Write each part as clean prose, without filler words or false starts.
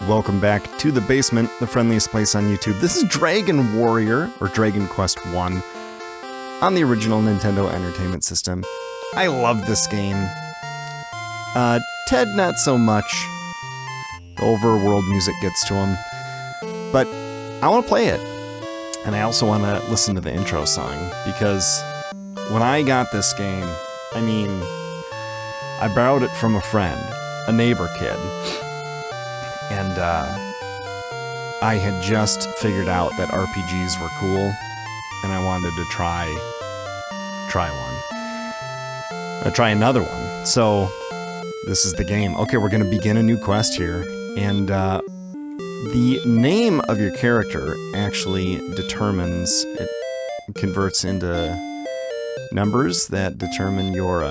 Welcome back to The Basement, the friendliest place on YouTube. This is Dragon Warrior, or Dragon Quest 1, on the original Nintendo Entertainment System. I love this game. Ted, not so much. The overworld music gets to him. But I want to play it. And I also want to listen to the intro song, because when I got this game, I borrowed it from a friend, a neighbor kid. And I had just figured out that RPGs were cool, and I wanted to try another one. So this is the game. Okay, we're going to begin a new quest here, and the name of your character actually determines, it converts into numbers that determine your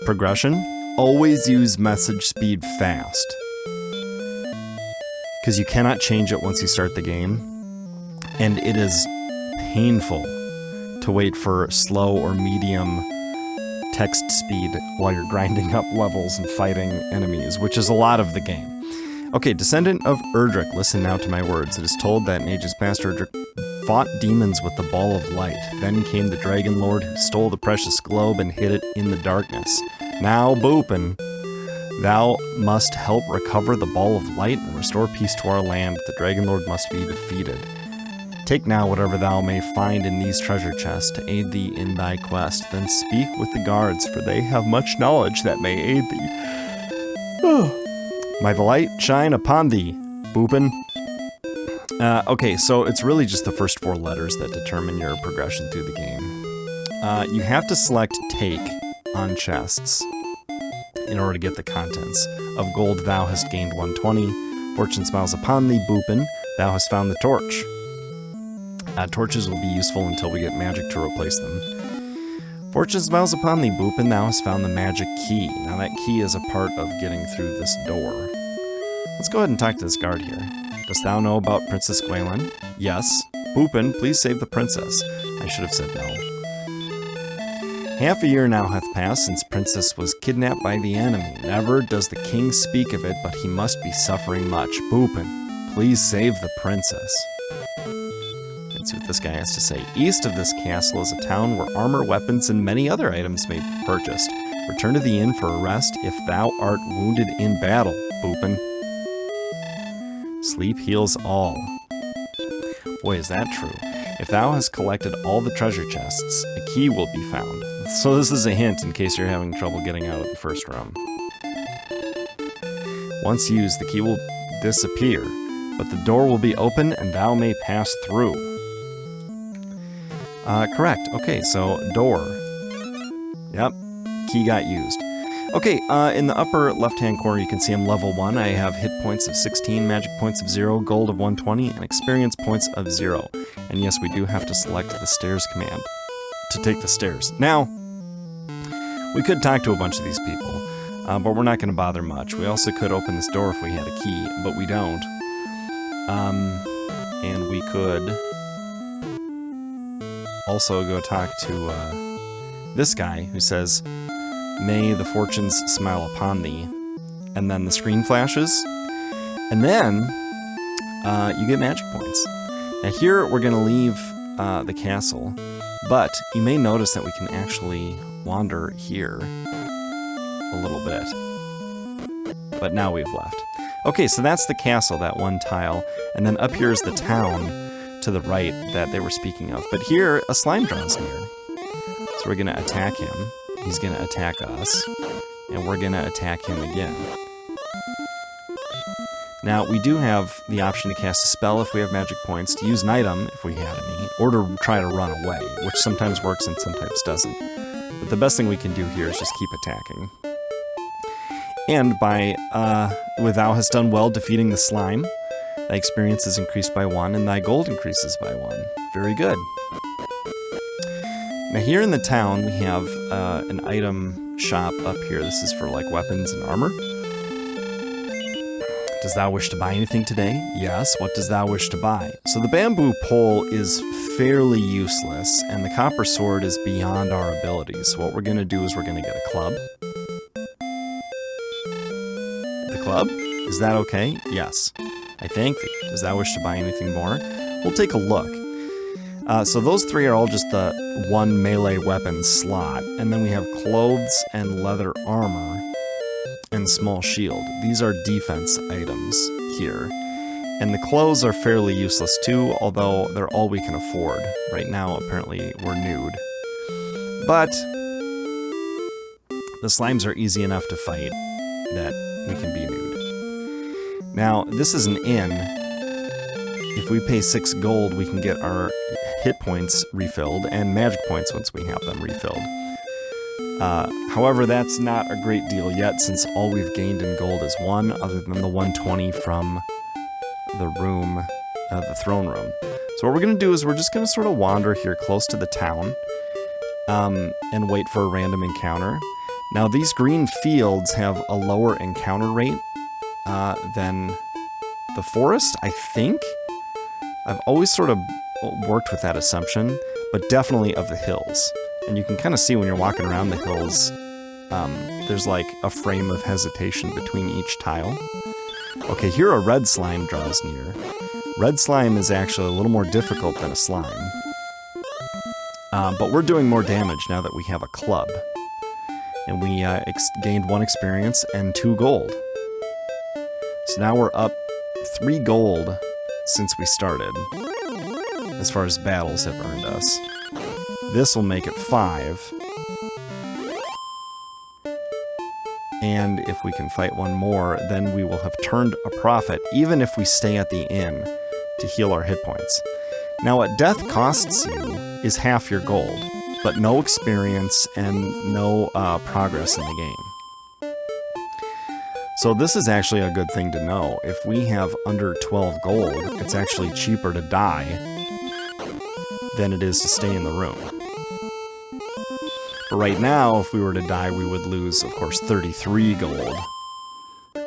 progression. Always use message speed fast, because you cannot change it once you start the game, and it is painful to wait for slow or medium text speed while you're grinding up levels and fighting enemies, which is a lot of the game. Okay, descendant of Erdrick, listen now to my words. It is told that in ages past Erdrick fought demons with the ball of light. Then came the Dragon Lord who stole the precious globe and hid it in the darkness. Now, Boopin, thou must help recover the ball of light and restore peace to our land. The Dragon Lord must be defeated. Take now whatever thou may find in these treasure chests to aid thee in thy quest. Then speak with the guards, for they have much knowledge that may aid thee. May the light shine upon thee, Boopin. Okay, so it's really just the first 4 letters that determine your progression through the game. You have to select Take on chests in order to get the contents. Of gold thou hast gained 120. Fortune smiles upon thee, Boopin. Thou hast found the torch. Torches will be useful until we get magic to replace them. Fortune smiles upon thee, Boopin. Thou hast found the magic key. Now that key is a part of getting through this door. Let's go ahead and talk to this guard here. Dost thou know about Princess Gwaelin? Yes. Boopin, please save the princess. I should have said no. Half a year now hath passed since Princess was kidnapped by the enemy. Never does the king speak of it, but he must be suffering much. Boopin, please save the princess. Let's see what this guy has to say. East of this castle is a town where armor, weapons, and many other items may be purchased. Return to the inn for a rest if thou art wounded in battle, Boopin. Sleep heals all. Boy, is that true. If thou hast collected all the treasure chests, a key will be found. So this is a hint in case you're having trouble getting out of the first room. Once used, the key will disappear, but the door will be open and thou may pass through. Correct. Okay, so door. Yep, key got used. Okay, in the upper left-hand corner you can see I'm level 1. I have hit points of 16, magic points of 0, gold of 120, and experience points of 0. And yes, we do have to select the stairs command to take the stairs. Now, we could talk to a bunch of these people, but we're not going to bother much. We also could open this door if we had a key, but we don't. And we could also go talk to this guy who says, "May the fortunes smile upon thee." And then the screen flashes, and then you get magic points. Now here we're going to leave the castle, but you may notice that we can actually wander here a little bit. But now we've left. Okay, so that's the castle, that one tile, and then up here is the town to the right that they were speaking of. But here, a slime draws near. So we're going to attack him. He's going to attack us, and we're going to attack him again. Now, we do have the option to cast a spell if we have magic points, to use an item if we had any, or to try to run away, which sometimes works and sometimes doesn't. But the best thing we can do here is just keep attacking. And by, thou hast done well defeating the slime, thy experience is increased by 1, and thy gold increases by 1. Very good. Now here in the town, we have an item shop up here. This is for, like, weapons and armor. Does thou wish to buy anything today? Yes. What does thou wish to buy? So the bamboo pole is fairly useless, and the copper sword is beyond our abilities. So what we're going to do is we're going to get a club. club. Is that okay? Yes. I thank thee. Does thou wish to buy anything more? We'll take a look. So those three are all just the one melee weapon slot, and then we have clothes and leather armor and small shield. These are defense items here. And the clothes are fairly useless too, although they're all we can afford. Right now, apparently, we're nude. But the slimes are easy enough to fight that we can be nude. Now, this is an inn. If we pay 6 gold, we can get our hit points refilled and magic points once we have them refilled. However, that's not a great deal yet, since all we've gained in gold is 1, other than the 120 from the room, the throne room. So what we're going to do is we're just going to sort of wander here close to the town and wait for a random encounter. Now, these green fields have a lower encounter rate than the forest, I think. I've always sort of worked with that assumption, but definitely of the hills. And you can kind of see when you're walking around the hills, there's like a frame of hesitation between each tile. Okay, here a red slime draws near. Red slime is actually a little more difficult than a slime. But we're doing more damage now that we have a club. And we gained 1 experience and 2 gold. So now we're up 3 gold since we started, as far as battles have earned us. This will make it 5. And if we can fight 1 more, then we will have turned a profit, even if we stay at the inn to heal our hit points. Now, what death costs you is half your gold, but no experience and no progress in the game. So this is actually a good thing to know. If we have under 12 gold, it's actually cheaper to die than it is to stay in the room. But right now, if we were to die, we would lose, of course, 33 gold.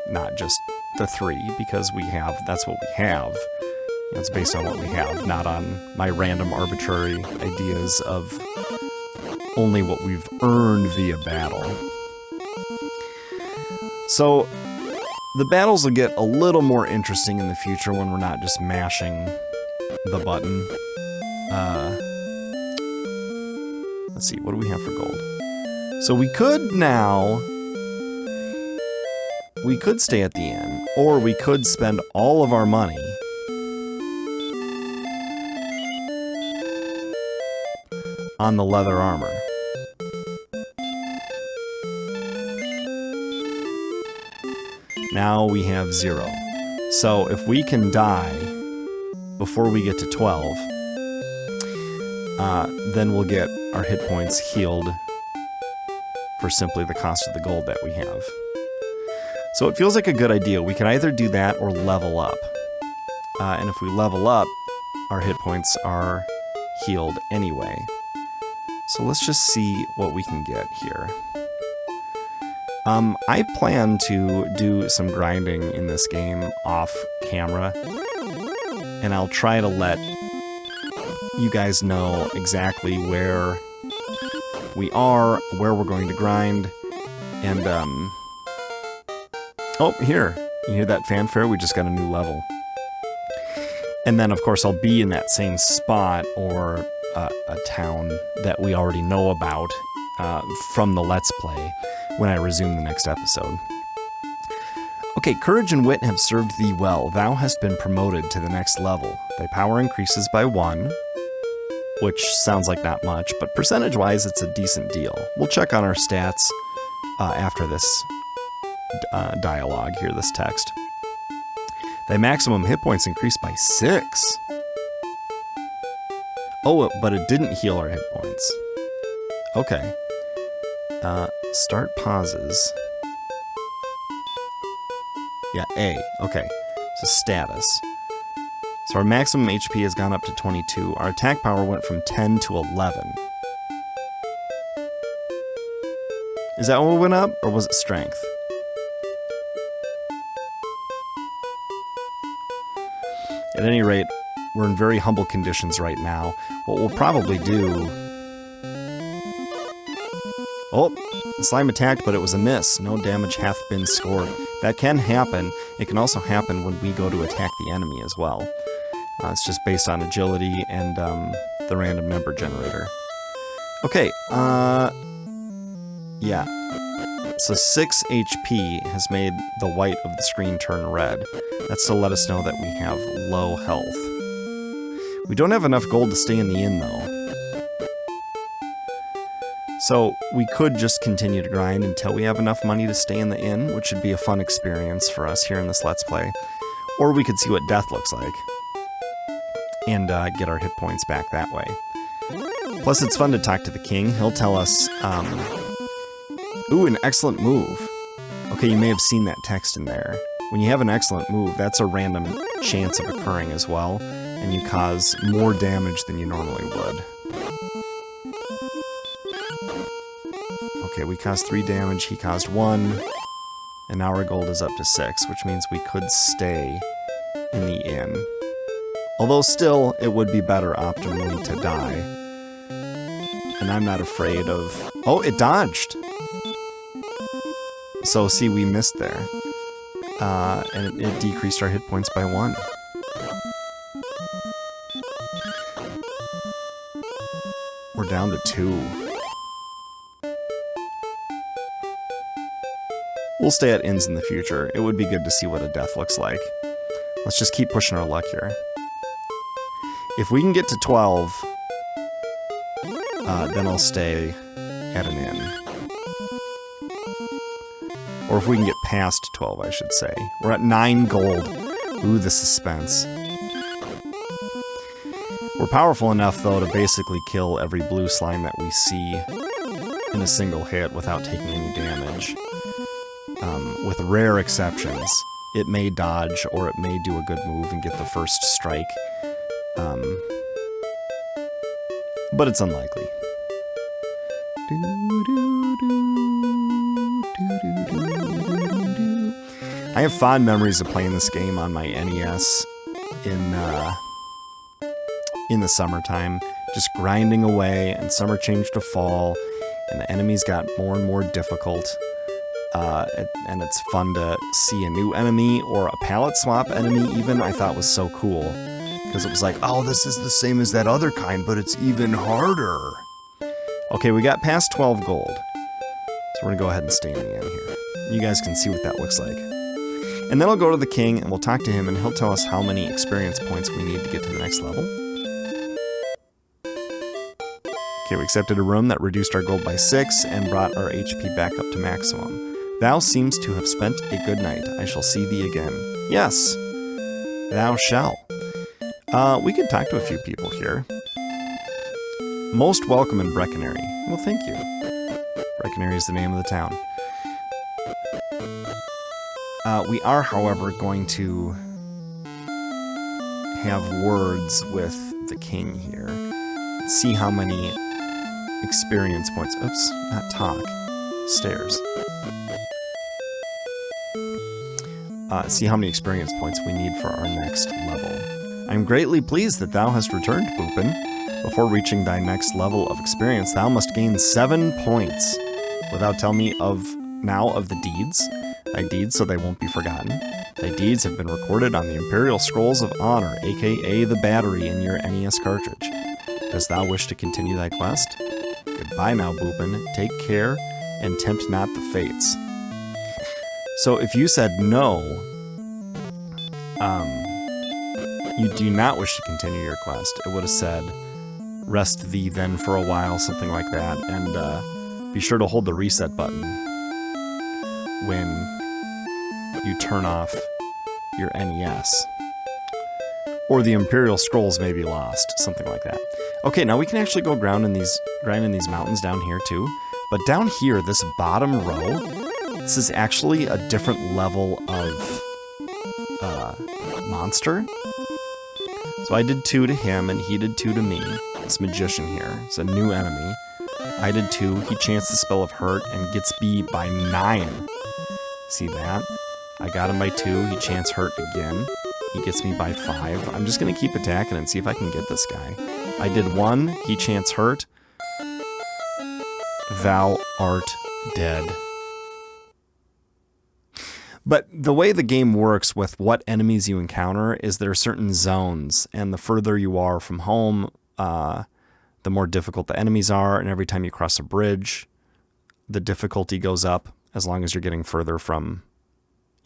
Not just the 3, because that's what we have. It's based on what we have, not on my random arbitrary ideas of only what we've earned via battle. So, the battles will get a little more interesting in the future when we're not just mashing the button. Let's see, what do we have for gold? So we could stay at the inn, or we could spend all of our money on the leather armor. Now we have 0. So if we can die before we get to 12, then we'll get our hit points healed for simply the cost of the gold that we have. So it feels like a good idea. We can either do that or level up. And if we level up, our hit points are healed anyway. So let's just see what we can get here. I plan to do some grinding in this game off camera, and I'll try to let you guys know exactly where we are, where we're going to grind, and, oh, here. You hear that fanfare? We just got a new level. And then, of course, I'll be in that same spot, or a town that we already know about from the Let's Play when I resume the next episode. Okay, courage and wit have served thee well. Thou hast been promoted to the next level. Thy power increases by 1, which sounds like not much, but percentage-wise, it's a decent deal. We'll check on our stats after this dialogue here, this text. Thy maximum hit points increased by 6. Oh, but it didn't heal our hit points. Okay. Start pauses. Yeah, A. Okay. So status. So our maximum HP has gone up to 22. Our attack power went from 10 to 11. Is that what went up, or was it strength? At any rate, we're in very humble conditions right now. What we'll probably do... Oh, the slime attacked, but it was a miss. No damage hath been scored. That can happen. It can also happen when we go to attack the enemy as well. It's just based on agility and the random number generator. Okay, yeah. So 6 HP has made the white of the screen turn red. That's to let us know that we have low health. We don't have enough gold to stay in the inn, though. So we could just continue to grind until we have enough money to stay in the inn, which would be a fun experience for us here in this Let's Play. Or we could see what death looks like and get our hit points back that way. Plus, it's fun to talk to the king. He'll tell us, ooh, an excellent move. Okay, you may have seen that text in there. When you have an excellent move, that's a random chance of occurring as well, and you cause more damage than you normally would. Okay, we caused 3 damage, he caused 1, and now our gold is up to 6, which means we could stay in the inn. Although still, it would be better optimally to die. And I'm not afraid of... Oh, it dodged! So, see, we missed there. And it decreased our hit points by 1. We're down to 2. We'll stay at inns in the future. It would be good to see what a death looks like. Let's just keep pushing our luck here. If we can get to 12, then I'll stay at an inn. Or if we can get past 12, I should say. We're at 9 gold. Ooh, the suspense. We're powerful enough, though, to basically kill every blue slime that we see in a single hit without taking any damage. With rare exceptions. It may dodge, or it may do a good move and get the first strike. But it's unlikely. I have fond memories of playing this game on my NES in the summertime, just grinding away, and summer changed to fall, and the enemies got more and more difficult. And it's fun to see a new enemy, or a palette swap enemy even, I thought was so cool. Because it was like, oh, this is the same as that other kind, but it's even harder. Okay, we got past 12 gold. So we're gonna go ahead and stay in the inn here. You guys can see what that looks like. And then I'll go to the king, and we'll talk to him, and he'll tell us how many experience points we need to get to the next level. Okay, we accepted a room that reduced our gold by 6, and brought our HP back up to maximum. Thou seemst to have spent a good night. I shall see thee again. Yes, thou shall. We could talk to a few people here. Most welcome in Breckenary. Well, thank you. Breckenary is the name of the town. We are, however, going to have words with the king here. See how many experience points... Oops, not talk. Stairs. See how many experience points we need for our next level. I am greatly pleased that thou hast returned, Boopin. Before reaching thy next level of experience, thou must gain 7 points. Without tell me now of the deeds. Thy deeds, so they won't be forgotten. Thy deeds have been recorded on the Imperial Scrolls of Honor, aka the battery in your NES cartridge. Dost thou wish to continue thy quest? Goodbye now, Boopin. Take care, and tempt not the fates. So if you said no, you do not wish to continue your quest, it would have said, rest thee then for a while, something like that, and be sure to hold the reset button when you turn off your NES. Or the Imperial Scrolls may be lost, something like that. Okay, now we can actually go grind in these mountains down here too, but down here, this bottom row, this is actually a different level of monster. So I did 2 to him, and he did 2 to me. This magician here. It's a new enemy. I did 2. He chanced the spell of hurt and gets me by 9. See that? I got him by 2. He chanced hurt again. He gets me by 5. I'm just going to keep attacking and see if I can get this guy. I did 1. He chanced hurt. Thou art dead. But the way the game works with what enemies you encounter is there are certain zones, and the further you are from home, the more difficult the enemies are, and every time you cross a bridge, the difficulty goes up as long as you're getting further from,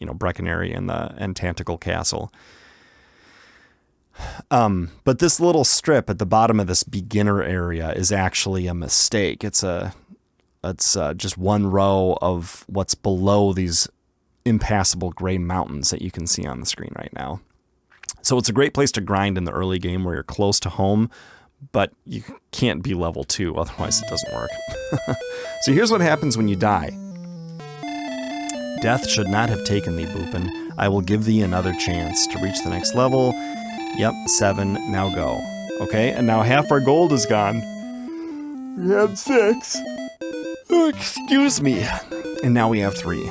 Breckenary and Tentacle Castle. But this little strip at the bottom of this beginner area is actually a mistake. It's just one row of what's below these impassable gray mountains that you can see on the screen right now. So it's a great place to grind in the early game where you're close to home, but you can't be level 2, otherwise it doesn't work. So here's what happens when you die. Death should not have taken thee, Boopin. I will give thee another chance to reach the next level. Yep, 7, now go. Okay, and now half our gold is gone. We had 6. Oh, excuse me. And now we have 3.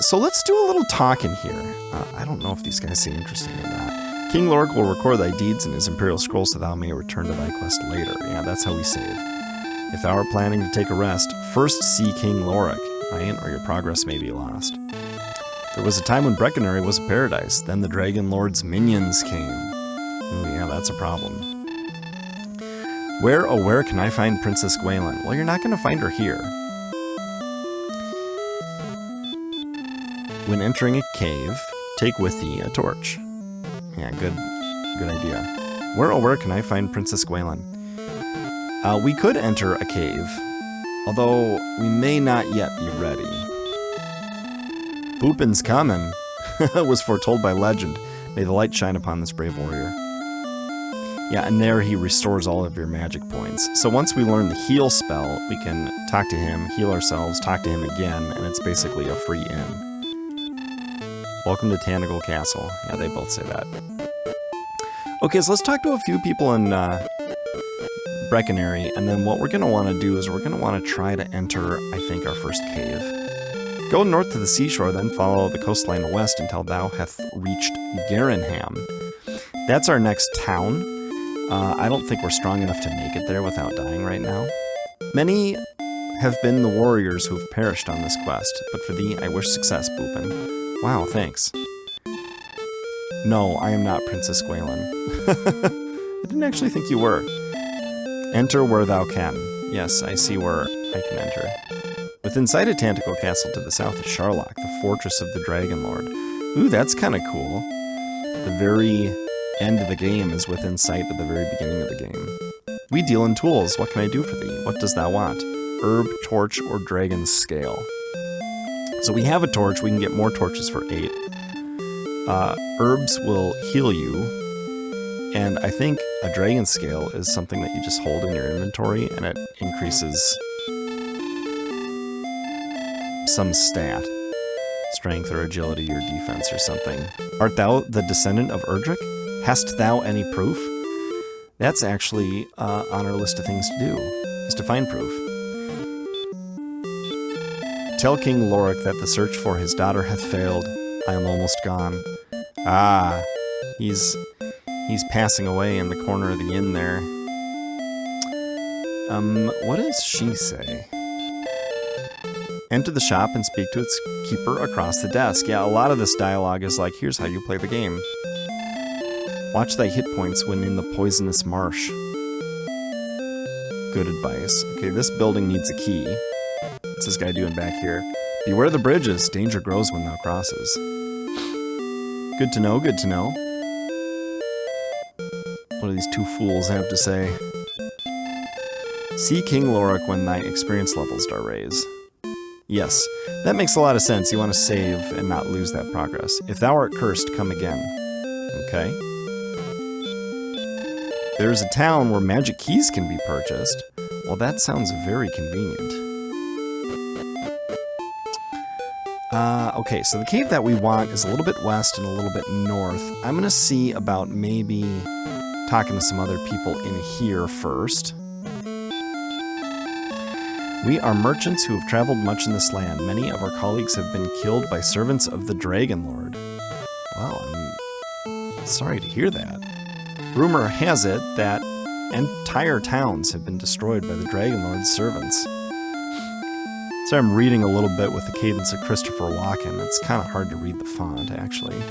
So let's do a little talking here. I don't know if these guys seem interesting or not. King Lorik will record thy deeds in his imperial scroll so thou may return to thy quest later. Yeah, that's how we save. If thou art planning to take a rest, first see King Lorik, right? Or your progress may be lost. There was a time when Breckenary was a paradise. Then the Dragon Lord's minions came. Oh yeah, that's a problem. Where, oh where can I find Princess Gwaelin? Well, you're not going to find her here. When entering a cave, take with thee a torch. Yeah, good idea. Where, oh where can I find Princess Gwaelin? We could enter a cave, although we may not yet be ready. Boopin's coming was foretold by legend. May the light shine upon this brave warrior. Yeah, and there he restores all of your magic points. So once we learn the heal spell, we can talk to him, heal ourselves, talk to him again, and it's basically a free in. Welcome to Tanagle Castle. Yeah, they both say that. Okay, so let's talk to a few people in Breckenary, and then what we're going to want to do is we're going to want to try to enter, I think, our first cave. Go north to the seashore, then follow the coastline west until thou hath reached Garenham. That's our next town. I don't think we're strong enough to make it there without dying right now. Many have been the warriors who have perished on this quest, but for thee I wish success, Boopin. Wow, thanks. No, I am not Princess Gwaelin. I didn't actually think you were. Enter where thou can. Yes, I see where I can enter. Within sight of Tentacle Castle to the south is Sharlock, the fortress of the Dragon Lord. Ooh, that's kind of cool. The very end of the game is within sight at the very beginning of the game. We deal in tools. What can I do for thee? What dost thou want? Herb, torch, or dragon's scale? So we have a torch. We can get more torches for 8. Herbs will heal you. And I think a dragon scale is something that you just hold in your inventory and it increases some stat. Strength or agility or defense or something. Art thou the descendant of Erdrick? Hast thou any proof? That's actually on our list of things to do, is to find proof. Tell King Lorik that the search for his daughter hath failed. I am almost gone. Ah, he's passing away in the corner of the inn there. What does she say? Enter the shop and speak to its keeper across the desk. Yeah, a lot of this dialogue is like, here's how you play the game. Watch thy hit points when in the poisonous marsh. Good advice. Okay, this building needs a key. What's this guy doing back here? Beware the bridges. Danger grows when thou crosses. Good to know, good to know. What do these two fools have to say? See King Lorik when thy experience levels are raised. Yes, that makes a lot of sense. You want to save and not lose that progress. If thou art cursed, come again. Okay. There's a town where magic keys can be purchased. Well, that sounds very convenient. Okay, so the cave that we want is a little bit west and a little bit north. I'm going to see about maybe talking to some other people in here first. We are merchants who have traveled much in this land. Many of our colleagues have been killed by servants of the Dragon Lord. Wow, I'm sorry to hear that. Rumor has it that entire towns have been destroyed by the Dragon Lord's servants. So I'm reading a little bit with the cadence of Christopher Walken. It's kind of hard to read the font, actually.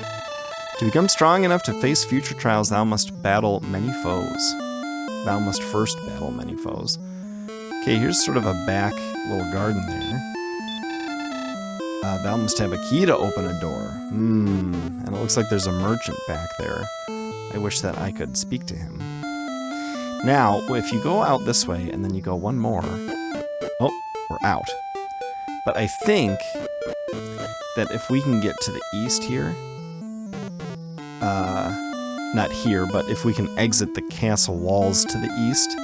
To become strong enough to face future trials, thou must battle many foes. Thou must first battle many foes. Okay, here's sort of a back little garden there. Thou must have a key to open a door. And it looks like there's a merchant back there. I wish that I could speak to him. Now, if you go out this way and then you go one more... Oh, we're out. But I think that if we can get to the east here... not here, but if we can exit the castle walls to the east,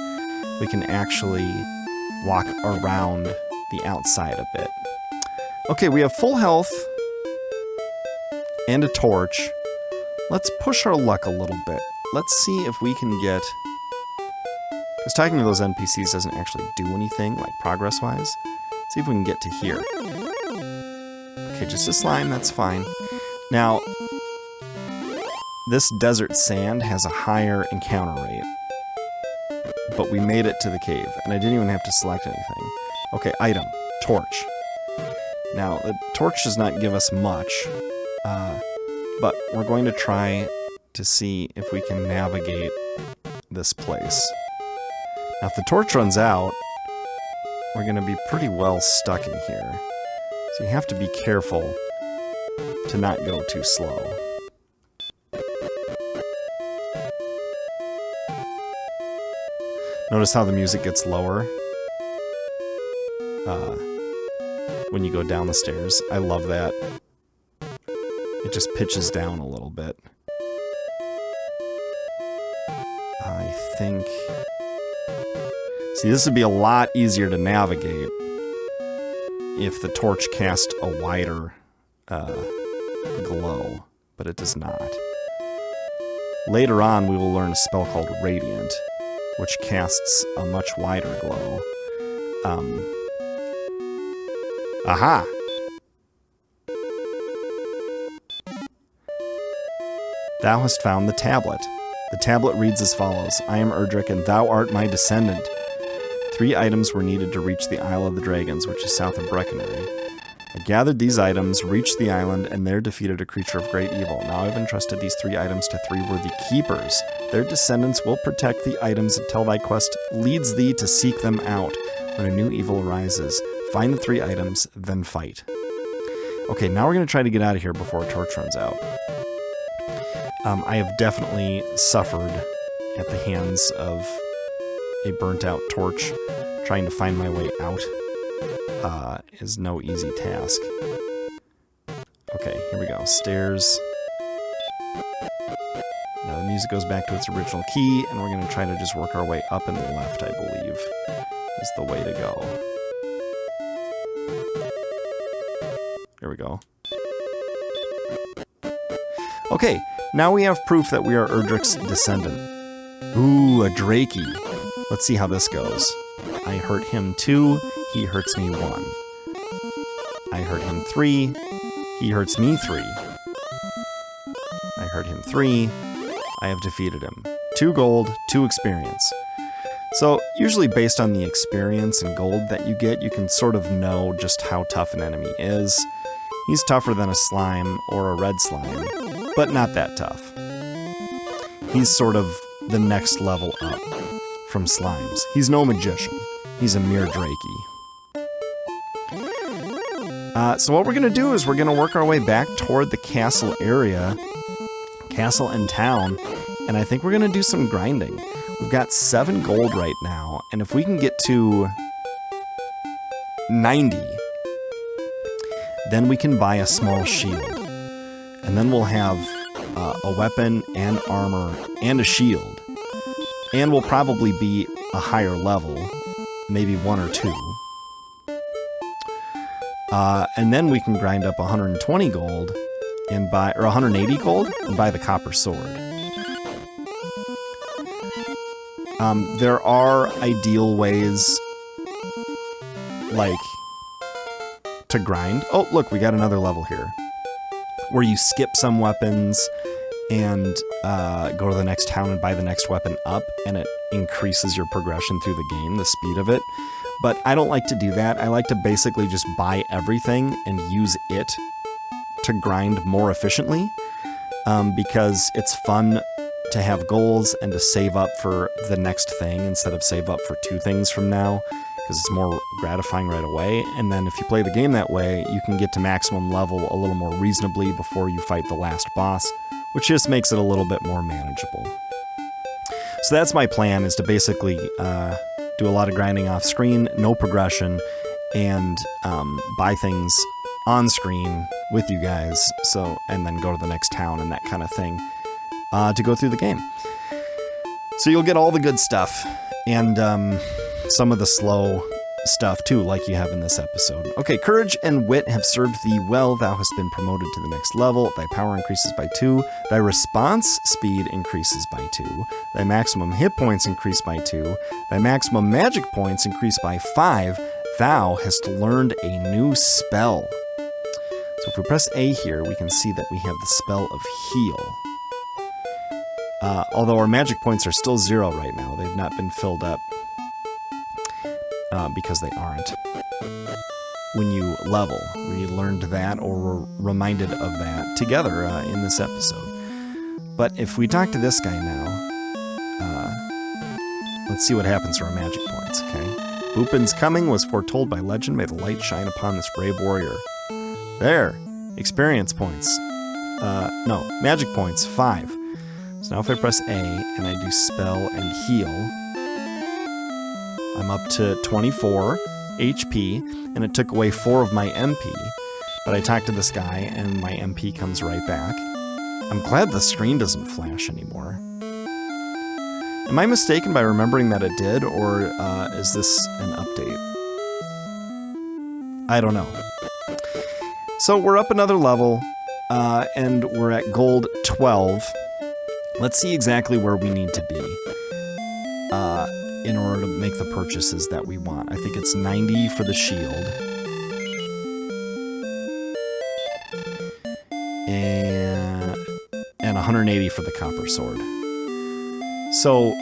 we can actually walk around the outside a bit. Okay, we have full health and a torch. Let's push our luck a little bit. Let's see if we can get... Because talking to those NPCs doesn't actually do anything, like progress-wise. See if we can get to here. Okay, just a slime, that's fine. Now, this desert sand has a higher encounter rate. But we made it to the cave, and I didn't even have to select anything. Okay, item, torch. Now, the torch does not give us much, but we're going to try to see if we can navigate this place. Now, if the torch runs out, we're going to be pretty well stuck in here. So you have to be careful to not go too slow. Notice how the music gets lower when you go down the stairs. I love that. It just pitches down a little bit. I think... See, this would be a lot easier to navigate if the torch cast a wider glow, but it does not. Later on, we will learn a spell called Radiant, which casts a much wider glow. Aha! Thou hast found the tablet. The tablet reads as follows. I am Erdrick, and thou art my descendant. 3 items were needed to reach the Isle of the Dragons, which is south of Breckenridge. I gathered these items, reached the island, and there defeated a creature of great evil. Now I've entrusted these 3 items to 3 worthy keepers. Their descendants will protect the items until thy quest leads thee to seek them out. When a new evil arises, find the 3 items, then fight. Okay, now we're going to try to get out of here before a torch runs out. I have definitely suffered at the hands of a burnt-out torch. Trying to find my way out is no easy task. Okay, here we go. Stairs. Now the music goes back to its original key, and we're going to try to just work our way up and left, I believe, is the way to go. There we go. Okay, now we have proof that we are Erdrick's descendant. Ooh, a Drakey. Let's see how this goes. I hurt him 2, he hurts me 1. I hurt him 3, he hurts me 3. I hurt him 3, I have defeated him. 2 gold, 2 experience. So, usually based on the experience and gold that you get, you can sort of know just how tough an enemy is. He's tougher than a slime or a red slime, but not that tough. He's sort of the next level up from slimes. He's no magician. He's a mere Drakey. So what we're going to do is we're going to work our way back toward the castle area, castle and town, and I think we're going to do some grinding. We've got 7 gold right now, and if we can get to 90, then we can buy a small shield. And then we'll have a weapon and armor and a shield. And we'll probably be a higher level, maybe 1 or 2. And then we can grind up 120 gold and buy, or 180 gold and buy the copper sword. There are ideal ways, like, to grind. Oh, look, we got another level here. Where you skip some weapons and go to the next town and buy the next weapon up, and it increases your progression through the game, the speed of it. But I don't like to do that. I like to basically just buy everything and use it to grind more efficiently, because it's fun to have goals and to save up for the next thing instead of save up for 2 things from now, because it's more gratifying right away. And then if you play the game that way, you can get to maximum level a little more reasonably before you fight the last boss, which just makes it a little bit more manageable. So that's my plan, is to basically do a lot of grinding off screen, no progression, and buy things on screen with you guys, and then go to the next town and that kind of thing to go through the game. So you'll get all the good stuff, and some of the slow stuff too, like you have in this episode. Okay, courage and wit have served thee well. Thou hast been promoted to the next level. Thy power increases by 2. Thy response speed increases by 2. Thy maximum hit points increase by 2. Thy maximum magic points increase by 5. Thou hast learned a new spell. So if we press A here, we can see that we have the spell of heal. Although our magic points are still 0 right now. They've not been filled up. Because they aren't. When you level, we learned that, or were reminded of that together in this episode. But if we talk to this guy now, let's see what happens to our magic points, okay? Bupin's coming was foretold by legend. May the light shine upon this brave warrior. There! Experience points. No, magic points, 5. So now if I press A, and I do spell and heal, I'm up to 24 HP, and it took away 4 of my MP, but I talked to this guy, and my MP comes right back. I'm glad the screen doesn't flash anymore. Am I mistaken by remembering that it did, or is this an update? I don't know. So we're up another level, and we're at gold 12. Let's see exactly where we need to be in order to make the purchases that we want. I think it's 90 for the shield. And 180 for the copper sword. So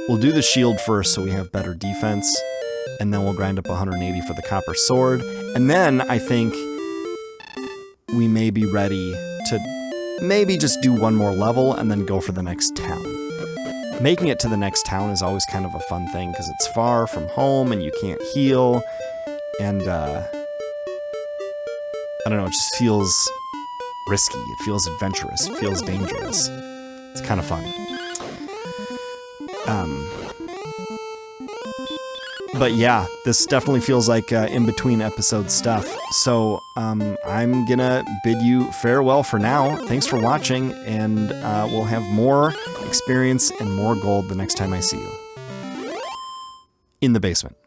we'll do the shield first so we have better defense, and then we'll grind up 180 for the copper sword. And then I think we may be ready to maybe just do one more level and then go for the next town. Making it to the next town is always kind of a fun thing because it's far from home and you can't heal, and I don't know, it just feels risky, it feels adventurous, it feels dangerous. It's kind of fun. But yeah, this definitely feels like in-between episode stuff. So I'm gonna bid you farewell for now. Thanks for watching, and we'll have more experience and more gold the next time I see you in the basement.